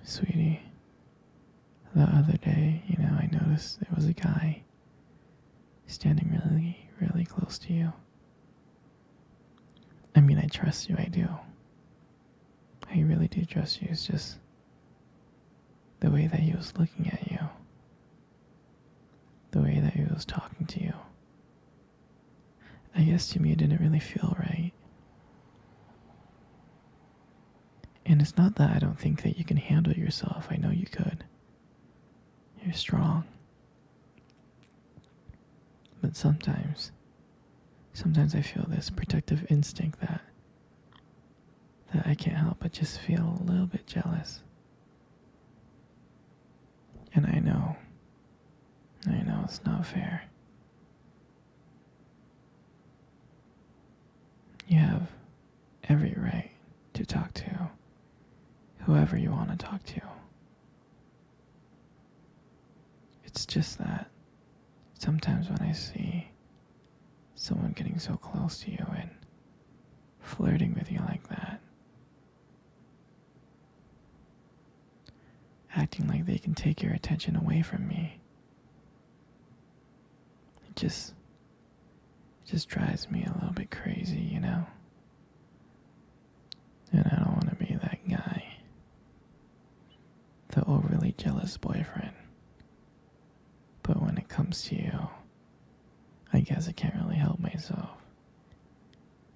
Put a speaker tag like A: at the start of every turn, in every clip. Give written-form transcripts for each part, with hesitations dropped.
A: Sweetie, the other day, I noticed there was a guy standing really, really close to you. I mean, I trust you, I do. I really do trust you. It's just the way that he was looking at you, the way that he was talking to you. I guess to me it didn't really feel right. And it's not that I don't think that you can handle yourself. I know you could. You're strong. But sometimes I feel this protective instinct that I can't help but just feel a little bit jealous. And I know it's not fair. You have every right to talk to whoever you want to talk to. It's just that sometimes when I see someone getting so close to you and flirting with you like that, acting like they can take your attention away from me, it just drives me a little bit crazy, And I don't want to be that guy, the overly jealous boyfriend. But when it comes to you, I guess I can't really help myself.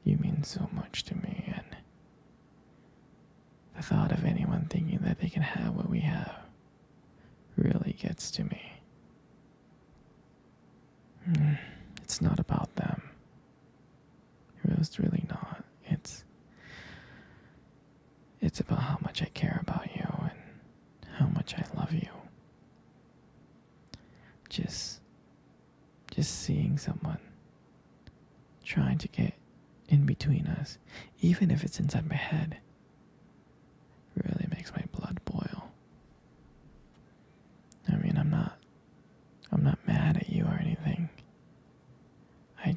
A: You mean so much to me, and the thought of anyone thinking that they can have what we have really gets to me. It's not about them. It's really not. It's about how much I care about you and how much I love you. Just seeing someone trying to get in between us, even if it's inside my head, really makes my blood boil. I mean, I'm not mad at you or anything. I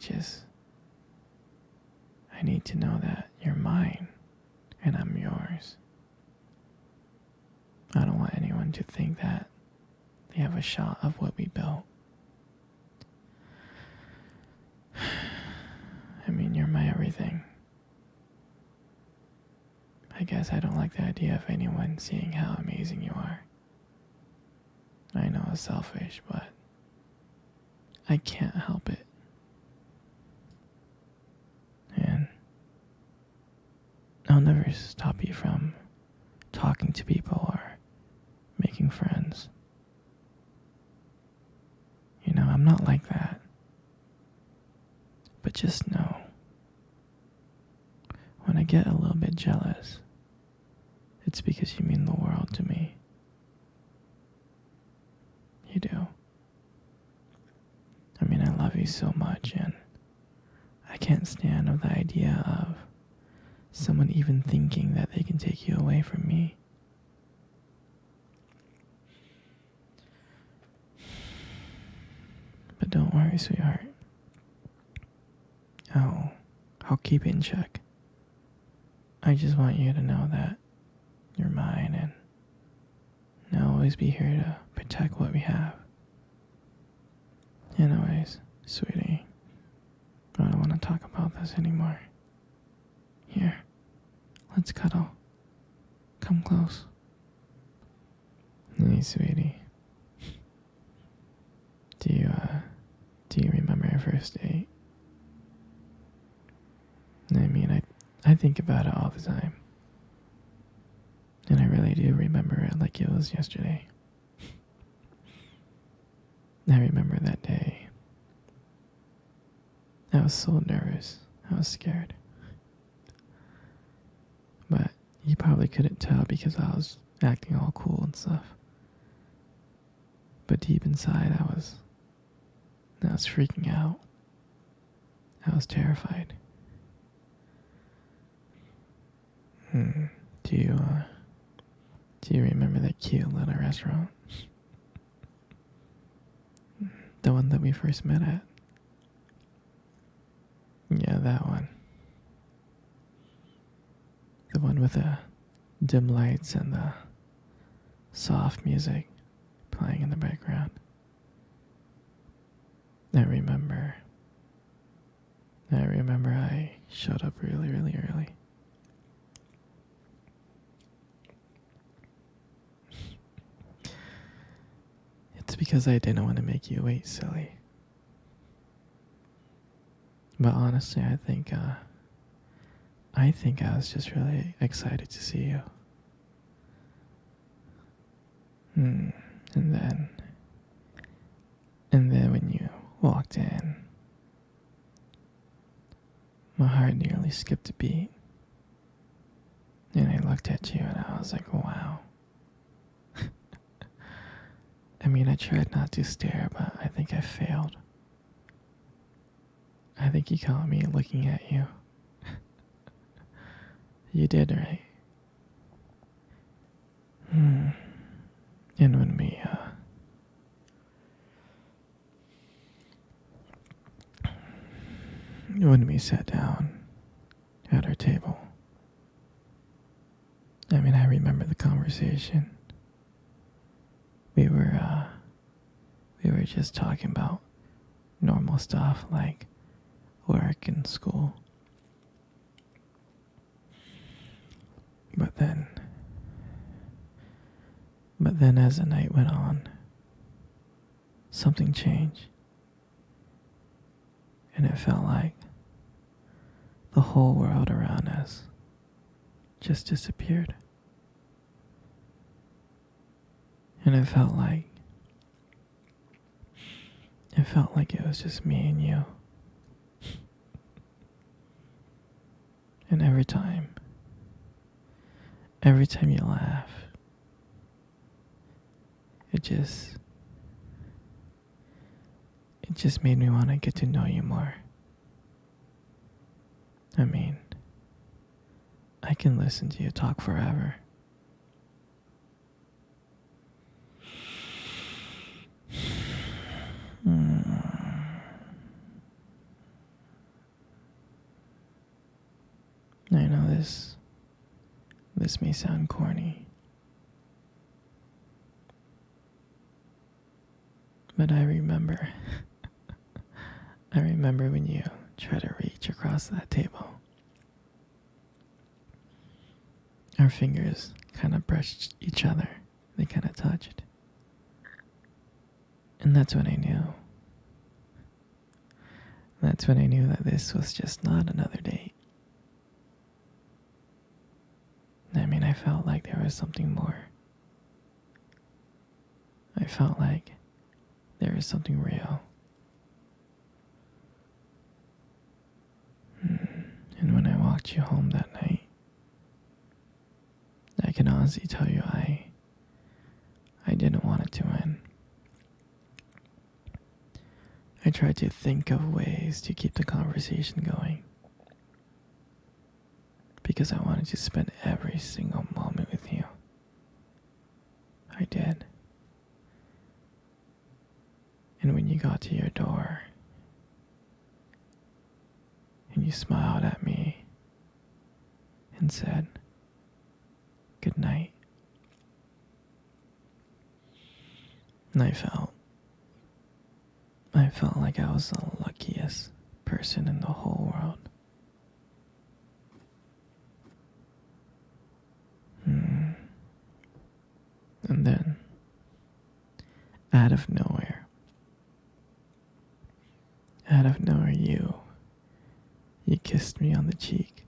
A: need to know that you're mine and I'm yours. I don't want anyone to think that they have a shot of what we built. I mean, you're my everything. I guess I don't like the idea of anyone seeing how amazing you are. I know it's selfish, but I can't help it. And I'll never stop you from talking to people or making friends. I'm not like that. But just know, when I get a little bit jealous, it's because you mean the world to me. You do. I mean, I love you so much, and I can't stand the idea of someone even thinking that they can take you away from me. But don't worry, sweetheart. I'll keep it in check. I just want you to know that you're mine, and I'll always be here to protect what we have. Anyways, sweetie, I don't want to talk about this anymore. Here, let's cuddle. Come close. Hey, sweetie. Do you remember our first date? I mean, I think about it all the time. And I really do remember it like it was yesterday. I remember that day. I was so nervous. I was scared. But you probably couldn't tell because I was acting all cool and stuff. But deep inside, I was freaking out. I was terrified. Do you remember that cute little restaurant? The one that we first met at? Yeah, that one. The one with the dim lights and soft music playing in the background. I remember I showed up really, really early. It's because I didn't want to make you wait, silly. But honestly, I think I was just really excited to see you. And then when you walked in, my heart nearly skipped a beat. And I looked at you and I was like, wow. I mean, I tried not to stare, but I think I failed. I think you caught me looking at you. You did, right? And when we sat down at our table, I mean, I remember the conversation. We were just talking about normal stuff like work and school. But then as the night went on, something changed. And it felt like the whole world around us just disappeared. And it felt like it was just me and you. And every time you laugh, it just made me want to get to know you more. I mean, I can listen to you talk forever. I know this may sound corny, but I remember when you tried to reach across that table. Our fingers kind of brushed each other. They kind of touched. And that's when I knew. That's when I knew that this was just not another date. I mean, I felt like there was something more. I felt like there was something real. And when I walked you home that night, I can honestly tell you I didn't want it to end. I tried to think of ways to keep the conversation going, because I wanted to spend every single moment with you. I did. And when you got to your door, and you smiled at me and said, "Good night," and I felt like I was the luckiest person in the whole world. And then, out of nowhere, you kissed me on the cheek.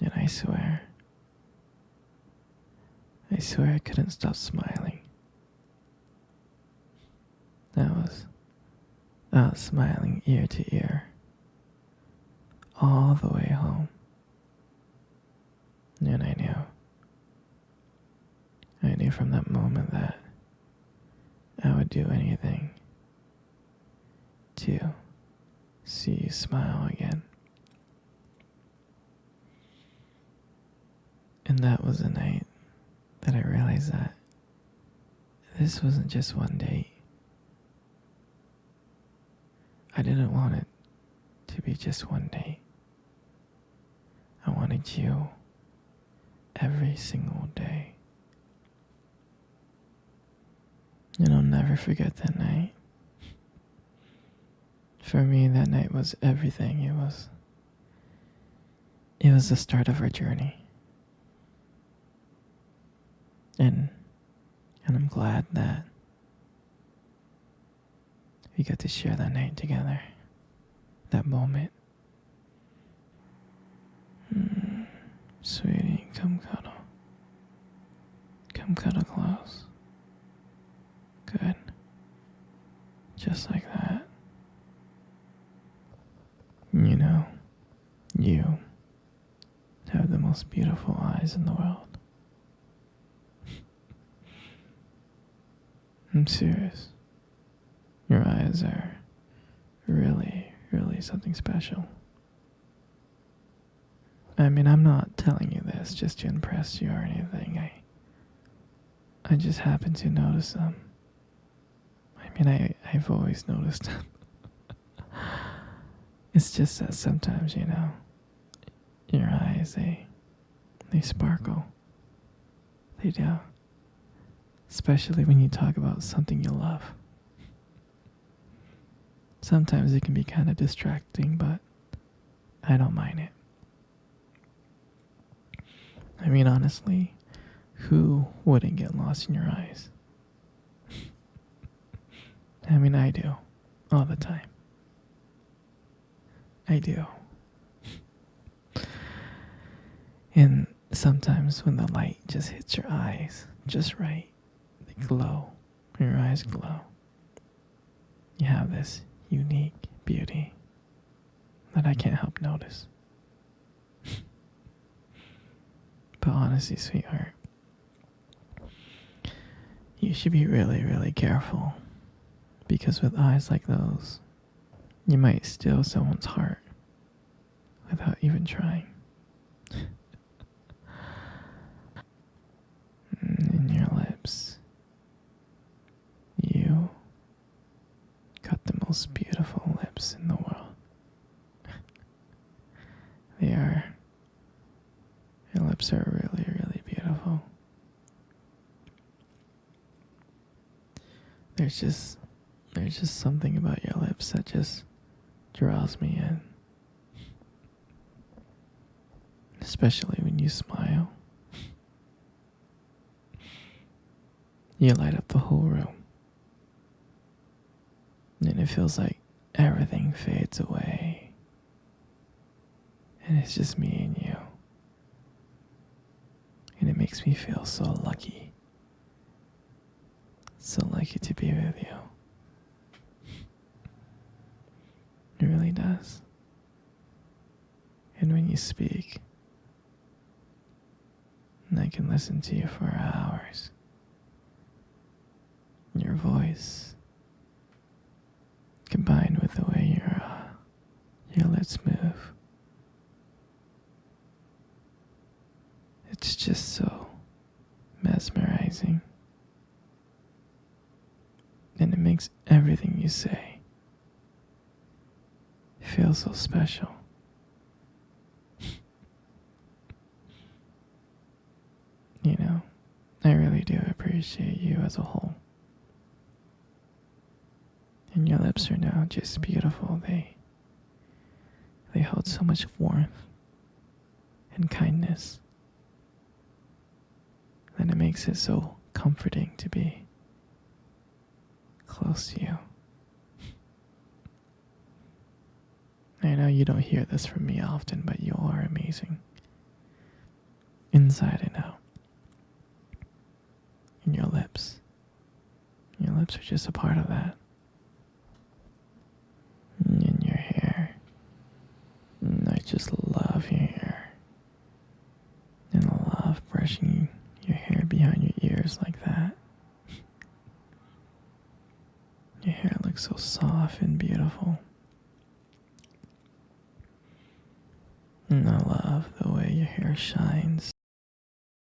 A: And I swear I couldn't stop smiling. I was smiling ear to ear, all the way home. And I knew from that moment that I would do anything to see you smile again. And that was the night that I realized that this wasn't just one date. I didn't want it to be just one date. I wanted you every single day. And I'll never forget that night. For me, that night was everything. It was the start of our journey. And I'm glad that we got to share that night together. That moment. Sweetie, come cuddle. Come cuddle close. Good. Just like that. You know, you have the most beautiful eyes in the world. I'm serious. Your eyes are really, really something special. I mean, I'm not telling you this just to impress you or anything. I just happen to notice them. I mean, I've always noticed them. It's just that sometimes, your eyes, they sparkle. They do. Especially when you talk about something you love. Sometimes it can be kind of distracting, but I don't mind it. I mean, honestly, who wouldn't get lost in your eyes? I mean, I do. All the time. I do. And sometimes when the light just hits your eyes just right, they glow. Your eyes glow. You have this unique beauty that I can't help notice. But honestly, sweetheart, you should be really, really careful. Because with eyes like those, you might steal someone's heart without even trying. And your lips. You got the most beautiful lips in the world. Your lips are really, really beautiful. There's just something about your lips that just draws me in. Especially when you smile. You light up the whole room. And it feels like everything fades away. And it's just me and you. And it makes me feel so lucky. So lucky to be with you. It really does. And when you speak, and I can listen to you for hours. Your voice, combined with the way your lips move, it's just so mesmerizing. And it makes everything you say feel so special. I really do appreciate you as a whole. And your lips are now just beautiful. They hold so much warmth and kindness. And it makes it so comforting to be close to you. I know you don't hear this from me often, but you are amazing. Inside and out. And your lips. Your lips are just a part of that. And your hair. And I just love your hair. And I love brushing your hair behind your ears like that. Your hair looks so soft and beautiful. And I love the way your hair shines